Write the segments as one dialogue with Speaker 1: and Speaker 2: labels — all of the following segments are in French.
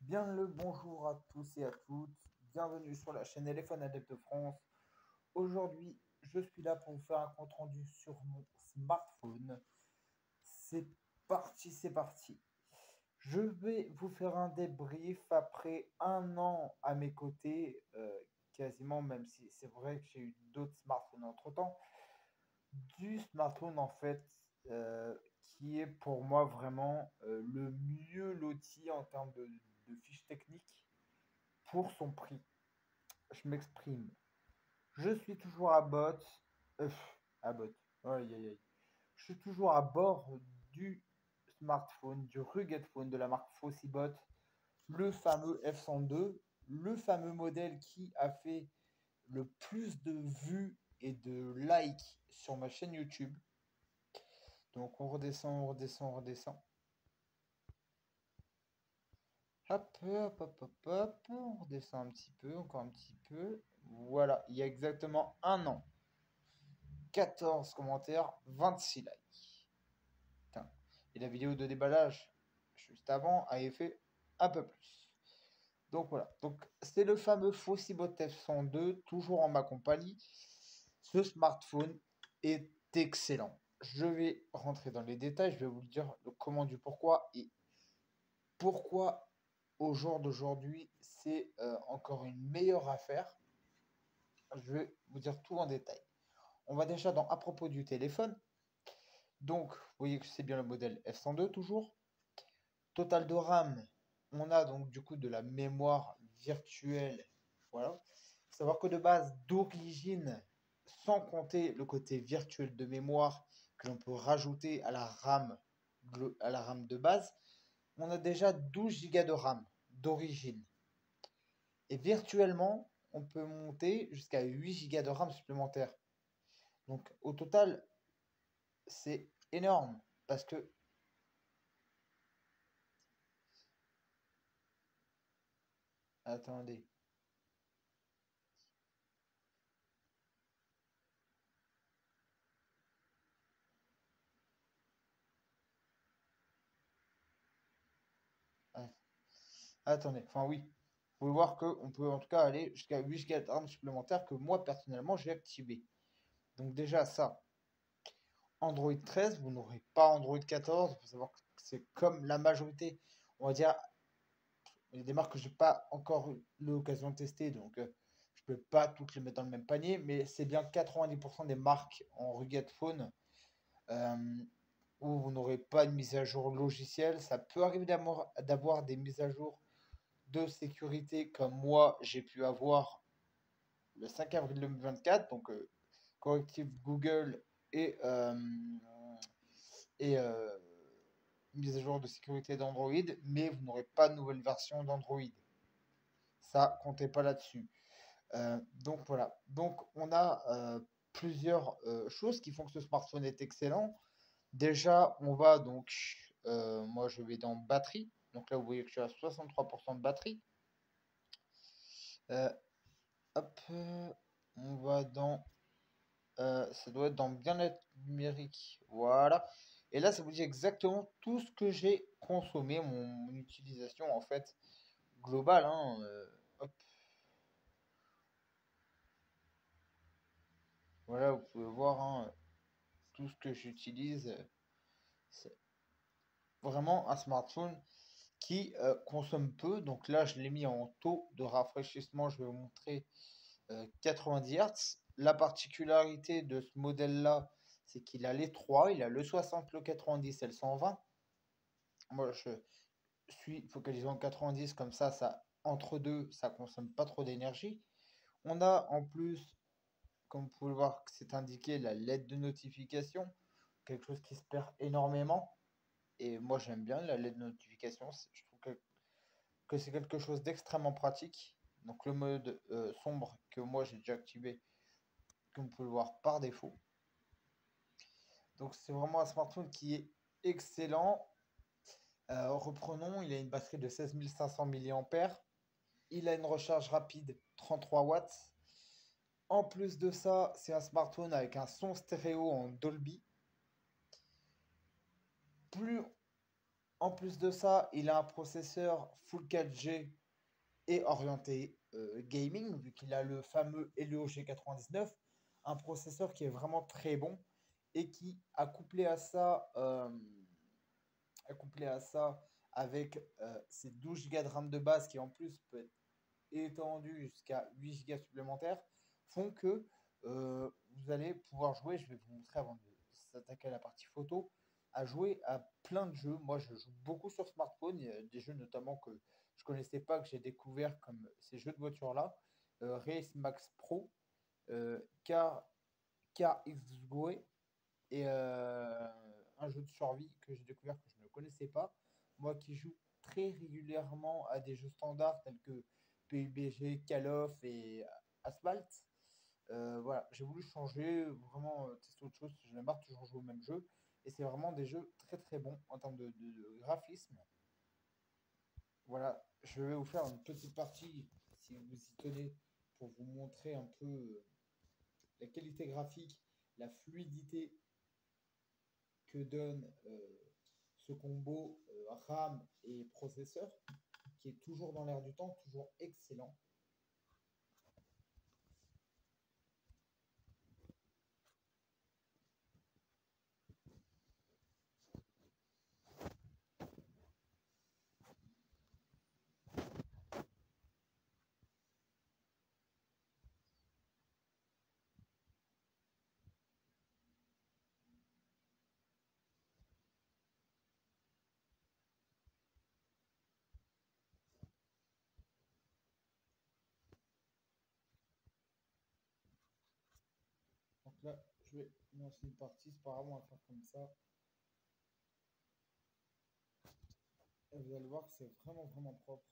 Speaker 1: Bien le bonjour à tous et à toutes. Bienvenue sur la chaîne Éléphone Adepte de France. Aujourd'hui, je suis là pour vous faire un compte rendu sur mon smartphone. C'est parti, c'est parti. Je vais vous faire un débrief après un an à mes côtés, quasiment, même si c'est vrai que j'ai eu d'autres smartphones entre-temps. Du smartphone en fait, qui est pour moi vraiment le mieux loti en termes de fiches techniques pour son prix. Je m'exprime. Je suis toujours à bot. À bot. Aïe, aïe, aïe. Je suis toujours à bord du smartphone, du rugged phone de la marque Fossibot, le fameux F102, le fameux modèle qui a fait le plus de vues et de likes sur ma chaîne YouTube. Donc on redescend, on redescend, on redescend. Hop, hop, hop, hop, hop. On redescend un petit peu, encore un petit peu. Voilà, il y a exactement un an. 14 commentaires, 26 likes. Putain. Et la vidéo de déballage, juste avant, avait fait un peu plus. Donc voilà. Donc c'est le fameux Fossibot F102, toujours en ma compagnie. Ce smartphone est excellent. Je vais rentrer dans les détails, je vais vous dire le comment du pourquoi et pourquoi au jour d'aujourd'hui c'est encore une meilleure affaire. Je vais vous dire tout en détail. On va déjà à propos du téléphone. Donc, vous voyez que c'est bien le modèle F102 toujours. Total de RAM, on a donc du coup de la mémoire virtuelle. Voilà. Il faut savoir que de base, d'origine, sans compter le côté virtuel de mémoire que l'on peut rajouter à la RAM de base, on a déjà 12 Go de RAM d'origine. Et virtuellement, on peut monter jusqu'à 8 Go de RAM supplémentaires. Donc au total, c'est énorme parce que attendez. Ah, attendez. Enfin oui. Vous pouvez voir qu'on peut en tout cas aller jusqu'à 8 Go de RAM supplémentaires que moi personnellement j'ai activé. Donc déjà ça. Android 13, vous n'aurez pas Android 14. Il faut savoir que c'est comme la majorité. On va dire, il y a des marques que j'ai pas encore eu l'occasion de tester. Donc je peux pas toutes les mettre dans le même panier. Mais c'est bien 90% des marques en rugged phone euh, où vous n'aurez pas une mise à jour logicielle. Ça peut arriver d'avoir des mises à jour de sécurité comme moi j'ai pu avoir le 5 avril 2024, donc correctif Google et, et mise à jour de sécurité d'Android, mais vous n'aurez pas de nouvelle version d'Android. Ça, comptez pas là-dessus. Donc voilà. Donc on a plusieurs choses qui font que ce smartphone est excellent. Déjà, on va donc, moi je vais dans batterie. Donc là, vous voyez que je suis à 63% de batterie. Euh, hop, on va dans, ça doit être dans bien-être numérique. Voilà. Et là, ça vous dit exactement tout ce que j'ai consommé, mon utilisation en fait globale, hein, hop. Voilà, vous pouvez voir hein, tout ce que j'utilise. C'est vraiment un smartphone qui consomme peu. Donc là, je l'ai mis en taux de rafraîchissement. Je vais vous montrer 90 Hz. La particularité de ce modèle-là, c'est qu'il a les trois. Il a le 60, le 90 et le 120. Moi, je suis focalisé en 90, comme ça entre deux, ça consomme pas trop d'énergie. On a en plus, comme vous pouvez le voir, que c'est indiqué la LED de notification, quelque chose qui se perd énormément. Et moi, j'aime bien la LED de notification. Je trouve que c'est quelque chose d'extrêmement pratique. Donc le mode sombre que moi j'ai déjà activé, comme vous pouvez le voir par défaut. Donc c'est vraiment un smartphone qui est excellent. Reprenons, il a une batterie de 16 500 mAh. Il a une recharge rapide 33 watts. En plus de ça, c'est un smartphone avec un son stéréo en Dolby. Plus En plus de ça, il a un processeur Full 4G et orienté gaming, vu qu'il a le fameux Helio G99, un processeur qui est vraiment très bon et qui, accouplé à ça avec ses 12 Go de RAM de base, qui en plus peut être étendu jusqu'à 8 Go supplémentaires, font que vous allez pouvoir jouer, je vais vous montrer avant de s'attaquer à la partie photo, à jouer à plein de jeux. Moi, je joue beaucoup sur smartphone. Il y a des jeux notamment que je connaissais pas, que j'ai découvert comme ces jeux de voiture-là. Race Max Pro, Car, Car X-Go et un jeu de survie que j'ai découvert que je ne connaissais pas. Moi qui joue très régulièrement à des jeux standards tels que PUBG, Call of et Asphalt. Voilà, j'ai voulu changer, vraiment tester autre chose. J'en ai marre de toujours jouer au même jeu. Et c'est vraiment des jeux très très bons en termes de graphisme. Voilà, je vais vous faire une petite partie, si vous y tenez, pour vous montrer un peu la qualité graphique, la fluidité que donne ce combo RAM et processeur, qui est toujours dans l'air du temps, toujours excellent. Donc là, je vais lancer une partie, c'est pas grave, on va faire comme ça. Et vous allez voir que c'est vraiment vraiment propre.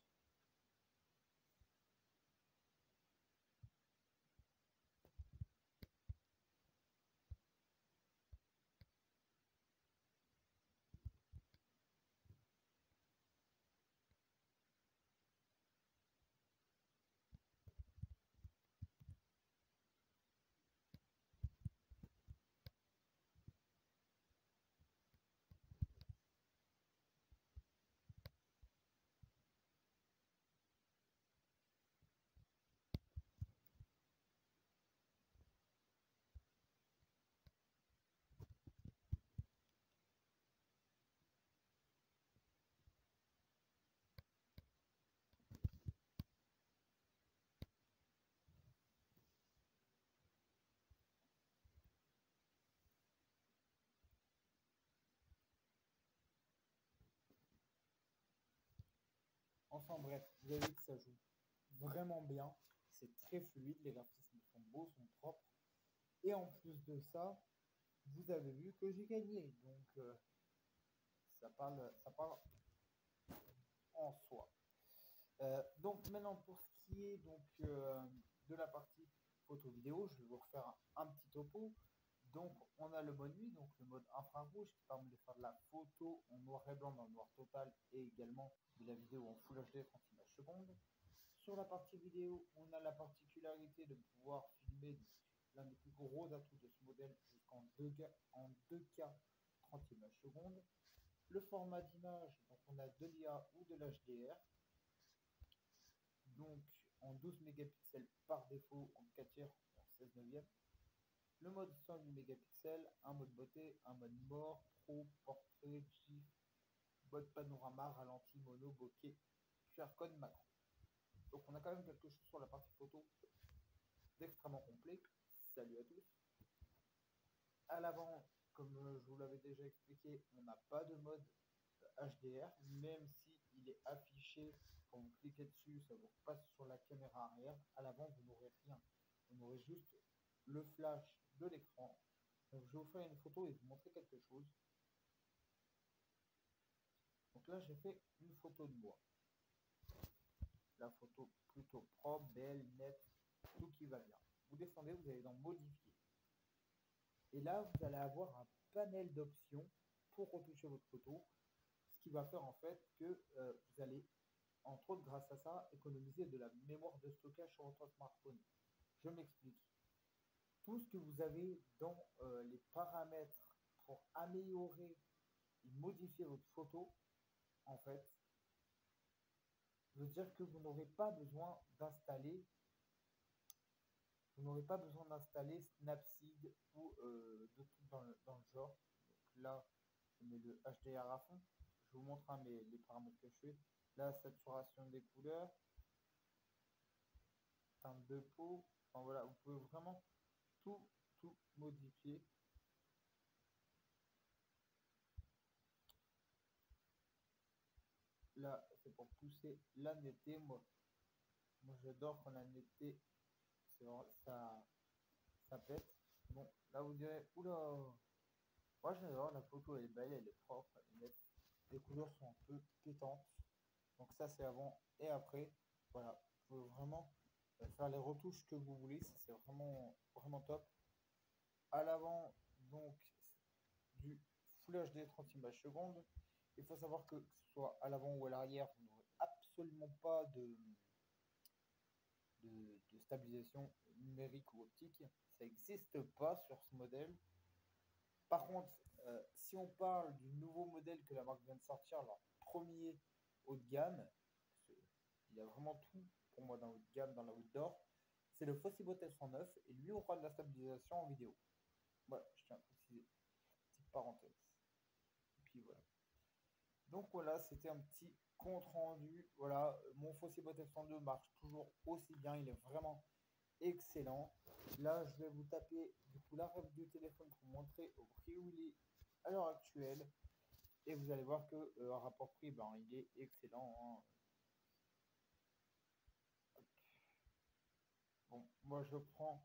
Speaker 1: Enfin bref, vous avez vu que ça joue vraiment bien. C'est très fluide, les graphismes sont beaux, sont propres. Et en plus de ça, vous avez vu que j'ai gagné. Donc ça parle en soi. Donc maintenant pour ce qui est de la partie photo vidéo, je vais vous refaire un petit topo. Donc on a le mode nuit, donc le mode infrarouge qui permet de faire de la photo en noir et blanc dans le noir total et également de la vidéo en Full HD 30 images secondes. Sur la partie vidéo, on a la particularité de pouvoir filmer l'un des plus gros atouts de ce modèle jusqu'en 2K 30 images secondes. Le format d'image, donc on a de l'IA ou de l'HDR, donc en 12 mégapixels par défaut, en 4 tiers, en 16 neuvième. Le mode 108 mégapixels, un mode beauté, un mode mort, pro, portrait, GIF, mode panorama, ralenti, mono, bokeh, QR code, macro. Donc on a quand même quelque chose sur la partie photo d'extrêmement complet. Salut à tous. À l'avant, comme je vous l'avais déjà expliqué, on n'a pas de mode HDR, même si il est affiché quand vous cliquez dessus, ça vous passe sur la caméra arrière. À l'avant, vous n'aurez rien. Vous aurez juste le flash de l'écran. Donc je vais vous faire une photo et vous montrer quelque chose. Donc là, j'ai fait une photo de moi. La photo plutôt propre, belle, nette, tout qui va bien. Vous descendez, vous allez dans modifier. Et là, vous allez avoir un panel d'options pour retoucher votre photo. Ce qui va faire en fait que vous allez, entre autres grâce à ça, économiser de la mémoire de stockage sur votre smartphone. Je m'explique. Tout ce que vous avez dans les paramètres pour améliorer et modifier votre photo, en fait, veut dire que vous n'aurez pas besoin d'installer Snapseed ou de trucs dans le genre. Donc là, je mets le HDR à fond. Je vous montre les paramètres que je fais. La saturation des couleurs, teinte de peau. Enfin voilà, vous pouvez vraiment tout modifier. Là, c'est pour pousser la netteté. Moi j'adore quand la netteté, ça pète. Bon, là vous direz, oula, moi j'adore, la photo elle est belle, elle est propre, elle est nette. Les couleurs sont un peu pétantes. Donc ça c'est avant et après. Voilà, vous pouvez vraiment faire les retouches que vous voulez, ça c'est vraiment top. À l'avant, donc du Full HD 30 images secondes. Il faut savoir que ce soit à l'avant ou à l'arrière, vous n'aurez absolument pas de stabilisation numérique ou optique. Ça n'existe pas sur ce modèle. Par contre, si on parle du nouveau modèle que la marque vient de sortir, leur premier haut de gamme, il y a vraiment tout pour moi dans le haut de gamme, dans la outdoor, c'est le Fossibot F109 et lui aura de la stabilisation en vidéo. Voilà, je tiens à préciser, petite parenthèse. Et puis voilà. Donc voilà, c'était un petit compte rendu. Voilà, mon Fossibot F102 marche toujours aussi bien, il est vraiment excellent. Là, je vais vous taper du coup la revue du téléphone pour vous montrer au prix où il est à l'heure actuelle. Et vous allez voir que rapport prix, ben, il est excellent. Hein. Bon, moi je prends.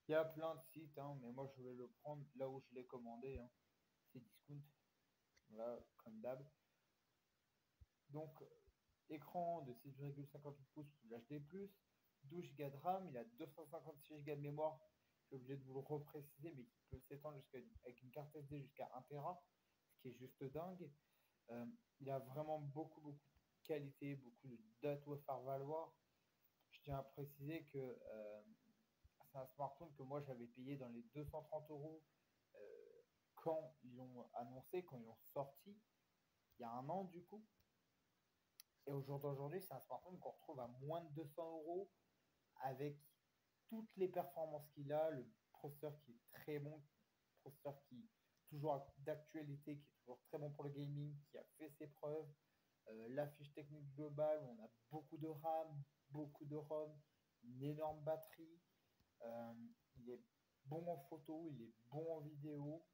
Speaker 1: Il y a plein de sites, hein, mais moi je vais le prendre là où je l'ai commandé. Hein. C'est Discount. Voilà, comme d'hab. Donc, écran de 6,58 pouces Full HD+, 12 Go de RAM, il a 256 Go de mémoire. Je suis obligé de vous le repréciser, mais qui peut s'étendre avec une carte SD jusqu'à 1 Tera, ce qui est juste dingue. Il a vraiment beaucoup de qualité, beaucoup de dates à faire valoir. Je tiens à préciser que c'est un smartphone que moi j'avais payé dans les 230 € quand ils l'ont annoncé, quand ils l'ont sorti, il y a un an du coup. Et au jour d'aujourd'hui, c'est un smartphone qu'on retrouve à moins de 200 € avec toutes les performances qu'il a, le processeur qui est très bon, le processeur qui est toujours d'actualité, qui est toujours très bon pour le gaming, qui a fait ses preuves. La fiche technique globale, on a beaucoup de RAM, beaucoup de ROM, une énorme batterie. Il est bon en photo, il est bon en vidéo.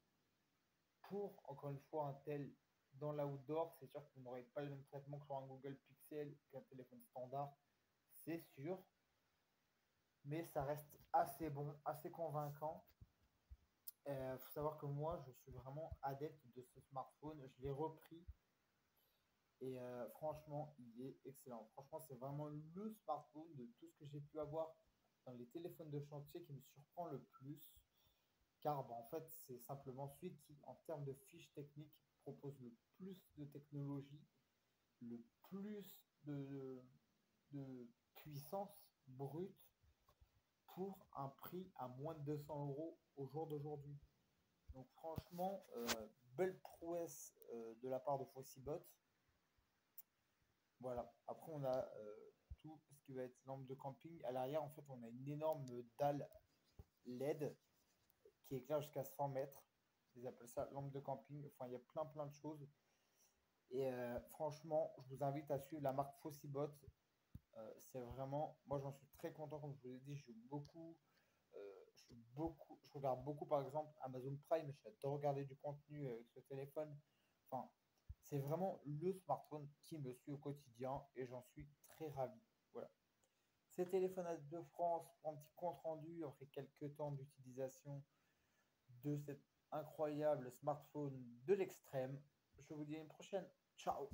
Speaker 1: Pour, encore une fois, un tel dans l'outdoor, c'est sûr que vous n'aurez pas le même traitement que sur un Google Pixel qu'un téléphone standard, c'est sûr. Mais ça reste assez bon, assez convaincant. Il faut savoir que moi, je suis vraiment adepte de ce smartphone. Je l'ai repris et franchement, il est excellent. Franchement, c'est vraiment le smartphone de tout ce que j'ai pu avoir dans les téléphones de chantier qui me surprend le plus. Car bah, en fait, c'est simplement celui qui, en termes de fiches techniques, propose le plus de technologie, le plus de puissance brute pour un prix à moins de 200 € au jour d'aujourd'hui. Donc franchement, belle prouesse de la part de Fossibot. Voilà. Après, on a tout ce qui va être lampe de camping. À l'arrière, en fait, on a une énorme dalle LED qui éclaire jusqu'à 100 mètres. Ils appellent ça lampe de camping. Enfin, il y a plein de choses. Et franchement, je vous invite à suivre la marque Fossibot. C'est vraiment, moi j'en suis très content, comme je vous l'ai dit, je regarde beaucoup par exemple Amazon Prime, j'adore regarder du contenu avec ce téléphone. Enfin, c'est vraiment le smartphone qui me suit au quotidien et j'en suis très ravi. Voilà. C'est Téléphonate de France pour un petit compte rendu après quelques temps d'utilisation de cet incroyable smartphone de l'extrême. Je vous dis à une prochaine. Ciao.